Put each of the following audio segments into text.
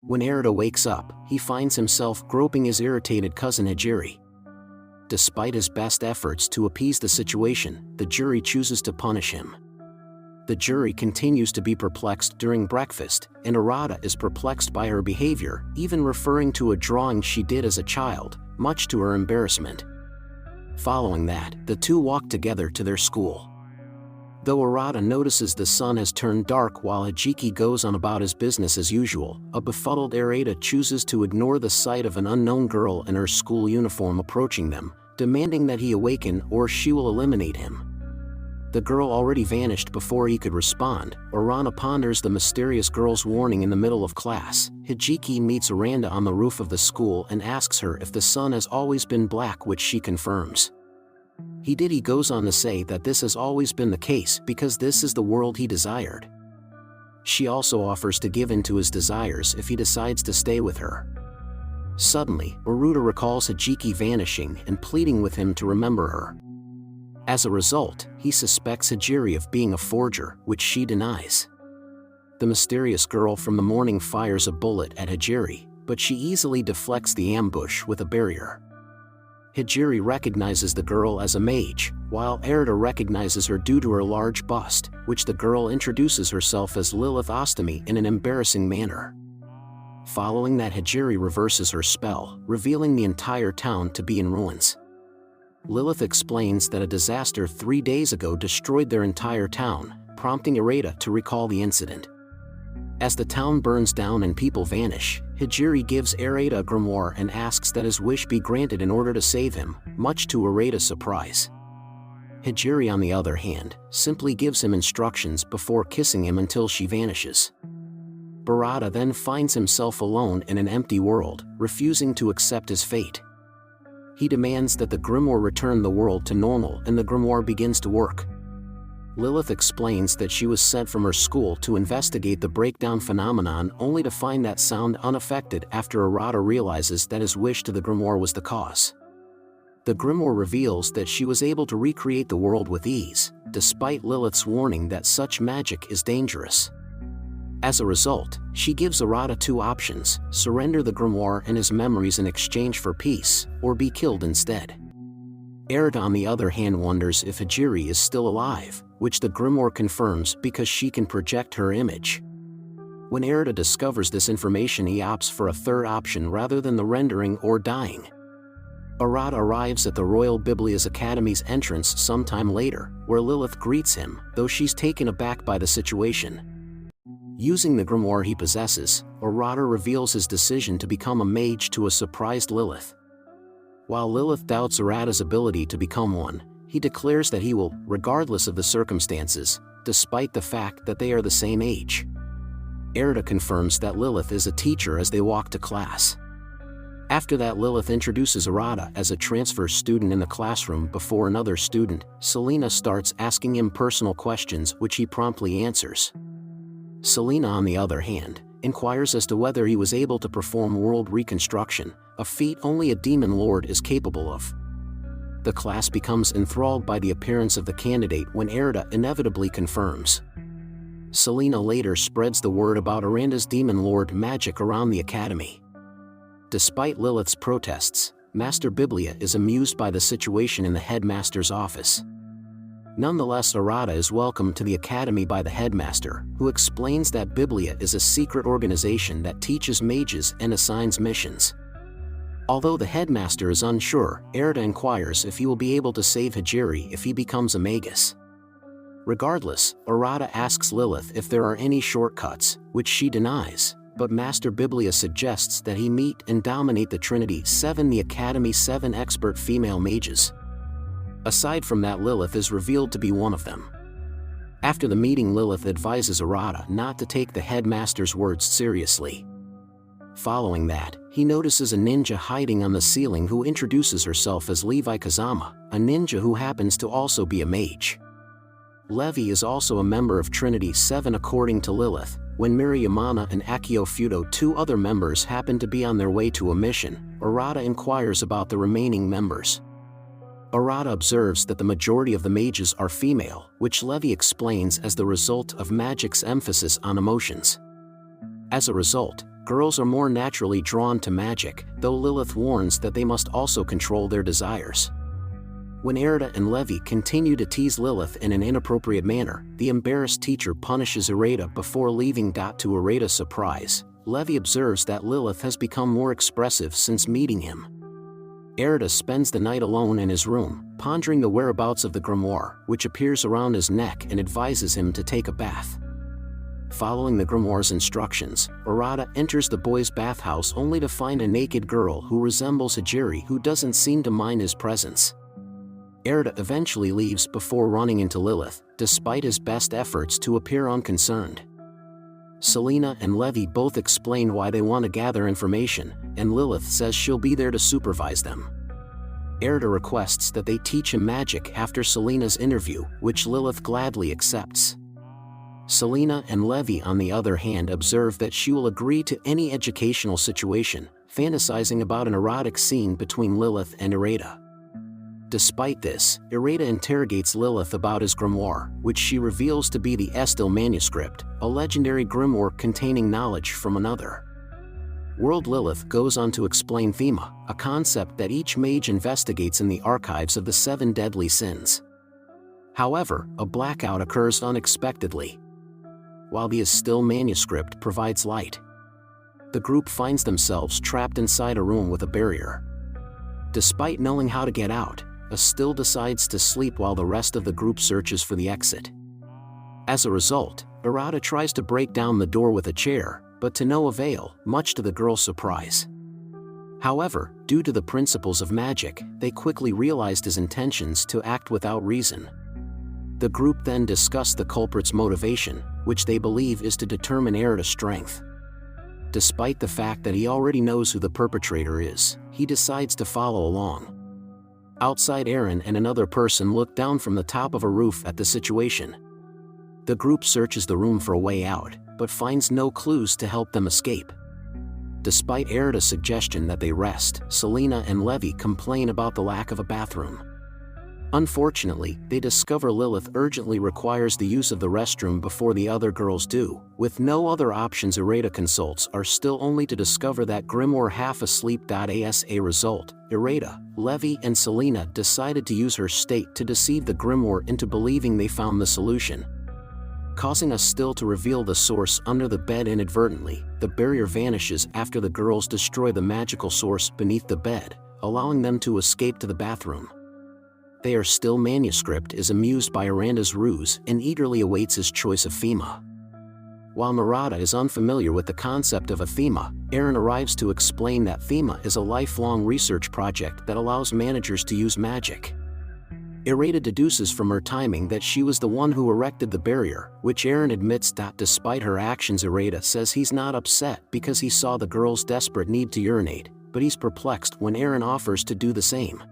When Erida wakes up, he finds himself groping his irritated cousin Hijiri. Despite his best efforts to appease the situation, the jury chooses to punish him. The jury continues to be perplexed during breakfast, and Erida is perplexed by her behavior, even referring to a drawing she did as a child, much to her embarrassment. Following that, the two walk together to their school. Though Erida notices the sun has turned dark while Hijiki goes on about his business as usual, a befuddled Erida chooses to ignore the sight of an unknown girl in her school uniform approaching them, demanding that he awaken or she will eliminate him. The girl already vanished before he could respond. Erida ponders the mysterious girl's warning in the middle of class. Hijiki meets Aranda on the roof of the school and asks her if the sun has always been black, which she confirms. He goes on to say that this has always been the case because this is the world he desired. She also offers to give in to his desires if he decides to stay with her. Suddenly, Erida recalls Hijiki vanishing and pleading with him to remember her. As a result, he suspects Hijiri of being a forger, which she denies. The mysterious girl from the morning fires a bullet at Hijiri, but she easily deflects the ambush with a barrier. Hijiri recognizes the girl as a mage, while Erida recognizes her due to her large bust, which the girl introduces herself as Lilith Ostami in an embarrassing manner. Following that, Hijiri reverses her spell, revealing the entire town to be in ruins. Lilith explains that a disaster 3 days ago destroyed their entire town, prompting Erida to recall the incident. As the town burns down and people vanish, Hijiri gives Erida a grimoire and asks that his wish be granted in order to save him, much to Erida's surprise. Hijiri, on the other hand, simply gives him instructions before kissing him until she vanishes. Erida then finds himself alone in an empty world, refusing to accept his fate. He demands that the grimoire return the world to normal, and the grimoire begins to work. Lilith explains that she was sent from her school to investigate the breakdown phenomenon, only to find that sound unaffected after Erida realizes that his wish to the grimoire was the cause. The grimoire reveals that she was able to recreate the world with ease, despite Lilith's warning that such magic is dangerous. As a result, she gives Erida 2 options: surrender the grimoire and his memories in exchange for peace, or be killed instead. Erida, on the other hand, wonders if Hijiri is still alive, which the grimoire confirms because she can project her image. When Erida discovers this information, he opts for a third option rather than the rendering or dying. Erida arrives at the Royal Biblia's Academy's entrance sometime later, where Lilith greets him, though she's taken aback by the situation. Using the grimoire he possesses, Erida reveals his decision to become a mage to a surprised Lilith. While Lilith doubts Erida's ability to become one, he declares that he will, regardless of the circumstances, despite the fact that they are the same age. Erida confirms that Lilith is a teacher as they walk to class. After that, Lilith introduces Erida as a transfer student in the classroom before another student, Selena, starts asking him personal questions which he promptly answers. Selena, on the other hand, inquires as to whether he was able to perform world reconstruction, a feat only a demon lord is capable of. The class becomes enthralled by the appearance of the candidate when Erida inevitably confirms. Selena later spreads the word about Aranda's demon lord magic around the academy. Despite Lilith's protests, Master Biblia is amused by the situation in the headmaster's office. Nonetheless, Erida is welcomed to the academy by the headmaster, who explains that Biblia is a secret organization that teaches mages and assigns missions. Although the headmaster is unsure, Erida inquires if he will be able to save Hijiri if he becomes a magus. Regardless, Erida asks Lilith if there are any shortcuts, which she denies, but Master Biblia suggests that he meet and dominate the Trinity 7, the Academy's 7 expert female mages. Aside from that, Lilith is revealed to be one of them. After the meeting, Lilith advises Erida not to take the headmaster's words seriously. Following that, he notices a ninja hiding on the ceiling who introduces herself as Levi Kazama, a ninja who happens to also be a mage. Levi is also a member of Trinity 7 according to Lilith. When Miri Yamana and Akio Fudo, 2 other members, happen to be on their way to a mission, Erida inquires about the remaining members. Erida observes that the majority of the mages are female, which Levi explains as the result of magic's emphasis on emotions. As a result, girls are more naturally drawn to magic, though Lilith warns that they must also control their desires. When Erida and Levi continue to tease Lilith in an inappropriate manner, the embarrassed teacher punishes Erida before leaving. To Erida's surprise, Levi observes that Lilith has become more expressive since meeting him. Erida spends the night alone in his room, pondering the whereabouts of the grimoire, which appears around his neck and advises him to take a bath. Following the grimoire's instructions, Erida enters the boys' bathhouse only to find a naked girl who resembles Hajiri, who doesn't seem to mind his presence. Erida eventually leaves before running into Lilith, despite his best efforts to appear unconcerned. Selena and Levi both explain why they want to gather information, and Lilith says she'll be there to supervise them. Erida requests that they teach him magic after Selena's interview, which Lilith gladly accepts. Selena and Levi, on the other hand, observe that she will agree to any educational situation, fantasizing about an erotic scene between Lilith and Erida. Despite this, Erida interrogates Lilith about his grimoire, which she reveals to be the Estil manuscript, a legendary grimoire containing knowledge from another world. Lilith goes on to explain Thema, a concept that each mage investigates in the archives of the 7 deadly sins. However, a blackout occurs unexpectedly. While the Estil manuscript provides light, the group finds themselves trapped inside a room with a barrier. Despite knowing how to get out, Estil decides to sleep while the rest of the group searches for the exit. As a result, Erida tries to break down the door with a chair, but to no avail, much to the girls' surprise. However, due to the principles of magic, they quickly realized his intentions to act without reason. The group then discuss the culprit's motivation, which they believe is to determine Erida's strength. Despite the fact that he already knows who the perpetrator is, he decides to follow along. Outside, Aaron and another person look down from the top of a roof at the situation. The group searches the room for a way out, but finds no clues to help them escape. Despite Erida's suggestion that they rest, Selena and Levi complain about the lack of a bathroom. Unfortunately, they discover Lilith urgently requires the use of the restroom before the other girls do. With no other options, Erida consults are still only to discover that grimoire half asleep. As a result, Erida, Levi and Selena decided to use her state to deceive the grimoire into believing they found the solution, causing us still to reveal the source under the bed inadvertently. The barrier vanishes after the girls destroy the magical source beneath the bed, allowing them to escape to the bathroom. They are still manuscript is amused by Aranda's ruse and eagerly awaits his choice of Thema. While Murata is unfamiliar with the concept of a Thema, Aaron arrives to explain that Thema is a lifelong research project that allows managers to use magic. Erida deduces from her timing that she was the one who erected the barrier, which Aaron admits. Despite her actions, Erida says he's not upset because he saw the girl's desperate need to urinate, but he's perplexed when Aaron offers to do the same.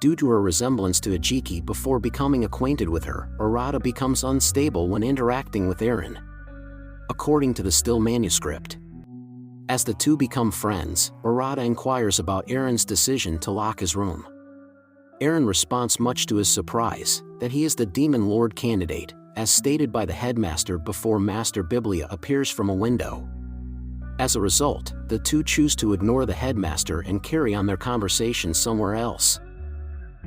Due to her resemblance to Ajiki before becoming acquainted with her, Erida becomes unstable when interacting with Aaron, according to the Still manuscript. As the two become friends, Erida inquires about Aaron's decision to lock his room. Aaron responds, much to his surprise, that he is the Demon Lord candidate, as stated by the headmaster before Master Biblia appears from a window. As a result, the two choose to ignore the headmaster and carry on their conversation somewhere else.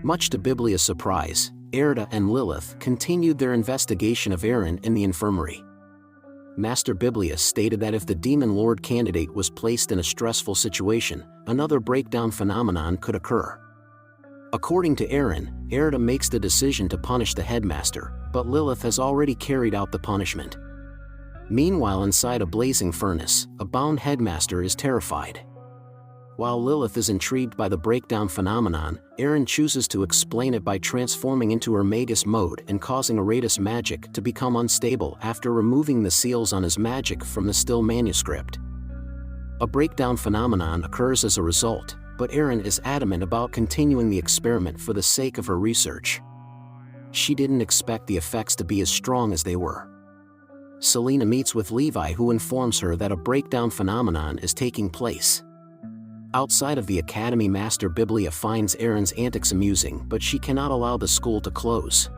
Much to Biblia's surprise, Erida and Lilith continued their investigation of Aaron in the infirmary. Master Biblia stated that if the Demon Lord candidate was placed in a stressful situation, another breakdown phenomenon could occur. According to Aaron, Erida makes the decision to punish the headmaster, but Lilith has already carried out the punishment. Meanwhile, inside a blazing furnace, a bound headmaster is terrified. While Lilith is intrigued by the breakdown phenomenon, Aaron chooses to explain it by transforming into her Magus mode and causing Erida's magic to become unstable after removing the seals on his magic from the Still manuscript. A breakdown phenomenon occurs as a result, but Aaron is adamant about continuing the experiment for the sake of her research. She didn't expect the effects to be as strong as they were. Selena meets with Levi, who informs her that a breakdown phenomenon is taking place. Outside of the academy, Master Biblia finds Aaron's antics amusing, but she cannot allow the school to close.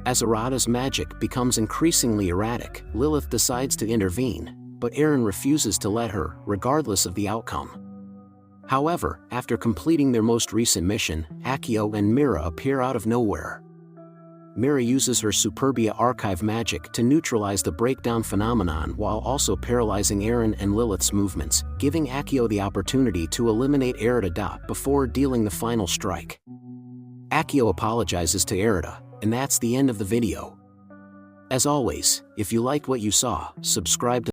As Erida's magic becomes increasingly erratic, Lilith decides to intervene, but Eren refuses to let her, regardless of the outcome. However, after completing their most recent mission, Akio and Mira appear out of nowhere. Mira uses her Superbia archive magic to neutralize the breakdown phenomenon while also paralyzing Eren and Lilith's movements, giving Akio the opportunity to eliminate Erida before dealing the final strike. Akio apologizes to Erida, and that's the end of the video. As always, if you liked what you saw, subscribe to